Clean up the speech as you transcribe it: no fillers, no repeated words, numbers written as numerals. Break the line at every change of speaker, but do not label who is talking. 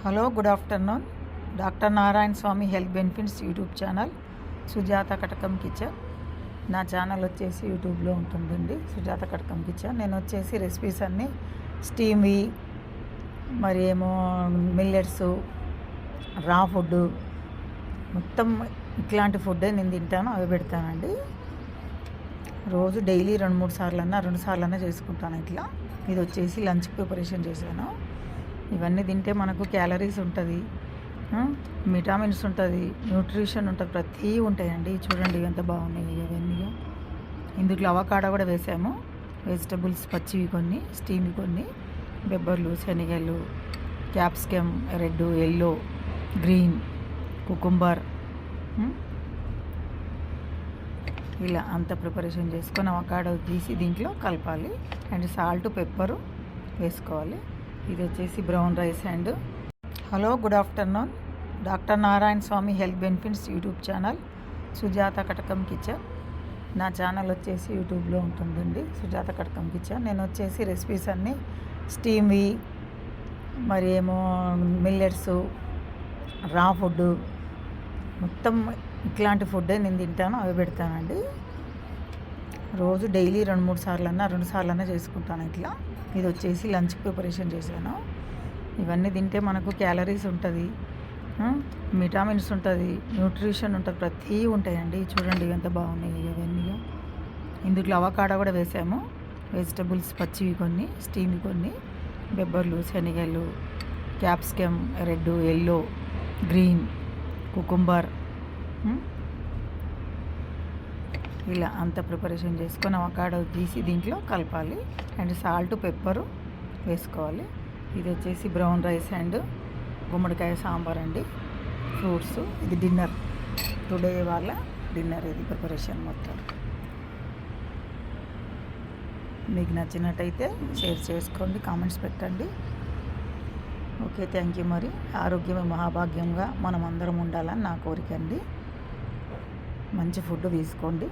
Hello, good afternoon. Doctor Narayana Swamy health benefits YouTube channel Sujatha Katakam kitchen. నా channel వచ్చేసి యూట్యూబ్లో ఉంటుందండి, సుజాత కటకం కిచెన్. నేను వచ్చేసి రెసిపీస్ అన్నీ స్టీమ్వి, మరి ఏమో మిల్లెట్స్, రా ఫుడ్, మొత్తం ఇట్లాంటి ఫుడ్డే నేను తింటాను, అవి పెడతానండి. రోజు డైలీ 2-3 సార్లన్నా చేసుకుంటాను ఇట్లా. ఇది వచ్చేసి లంచ్ ప్రిపరేషన్ చేశాను. ఇవన్నీ తింటే మనకు క్యాలరీస్ ఉంటుంది, విటమిన్స్ ఉంటుంది, న్యూట్రిషన్ ఉంటుంది, ప్రతి ఉంటాయండి. చూడండి ఎంత బాగున్నాయి ఇవన్నీ. ఇందులో అవకాడో కూడా వేసాము, వెజిటబుల్స్ పచ్చివి కొన్ని, స్టీమ్వి కొన్ని, బెబ్బర్లు, శనగలు, capsicum, red, yellow, green, cucumber, ఇలా అంత ప్రిపరేషన్ చేసుకొని అవకాడో తీసి దీంట్లో కలపాలి. అండ్ సాల్ట్, పెప్పరు వేసుకోవాలి. ఇది వచ్చేసి brown rice. And hello, good afternoon. Doctor Narayana Swamy health benefits YouTube channel Sujatha Katakam kitchen. నా ఛానల్ వచ్చేసి యూట్యూబ్లో ఉంటుందండి, సుజాత కటకం కిచెన్. నేను వచ్చేసి రెసిపీస్ అన్నీ స్టీమ్వి, మరి ఏమో మిల్లెట్స్, రా ఫుడ్, మొత్తం ఇట్లాంటి ఫుడ్డే నేను తింటాను, అవి పెడతానండి. రోజు డైలీ 2-3 సార్లన్నా చేసుకుంటాను ఇట్లా. ఇది వచ్చేసి లంచ్ ప్రిపరేషన్ చేశాను. ఇవన్నీ తింటే మనకు క్యాలరీస్ ఉంటుంది, విటమిన్స్ ఉంటుంది, న్యూట్రిషన్ ఉంటుంది, ప్రతి ఉంటాయండి. చూడండి ఎంత బాగున్నాయి ఇవన్నీ. ఇందులో అవకాడో కూడా వేసాము, వెజిటబుల్స్ పచ్చివి కొన్ని, స్టీమ్వి కొన్ని, బెబ్బర్లు, శనగలు, capsicum, red, yellow, green, cucumber, ఇలా అంత ప్రిపరేషన్ చేసుకొని అవకాడో తీసి దీంట్లో కలపాలి. అండ్ సాల్ట్, పెప్పరు వేసుకోవాలి. ఇది వచ్చేసి బ్రౌన్ రైస్ అండ్ గుమ్మడికాయ సాంబార్ అండి, ఫ్రూట్స్. ఇది డిన్నర్, టుడే వాళ్ళ డిన్నర్ ఇది ప్రిపరేషన్ మొత్తం. మీకు నచ్చినట్టయితే షేర్ చేసుకోండి, కామెంట్స్ పెట్టండి. Okay, thank you. మరి ఆరోగ్యమే మహాభాగ్యంగా మనం అందరం ఉండాలని నా కోరిక అండి. మంచి ఫుడ్ తీసుకోండి.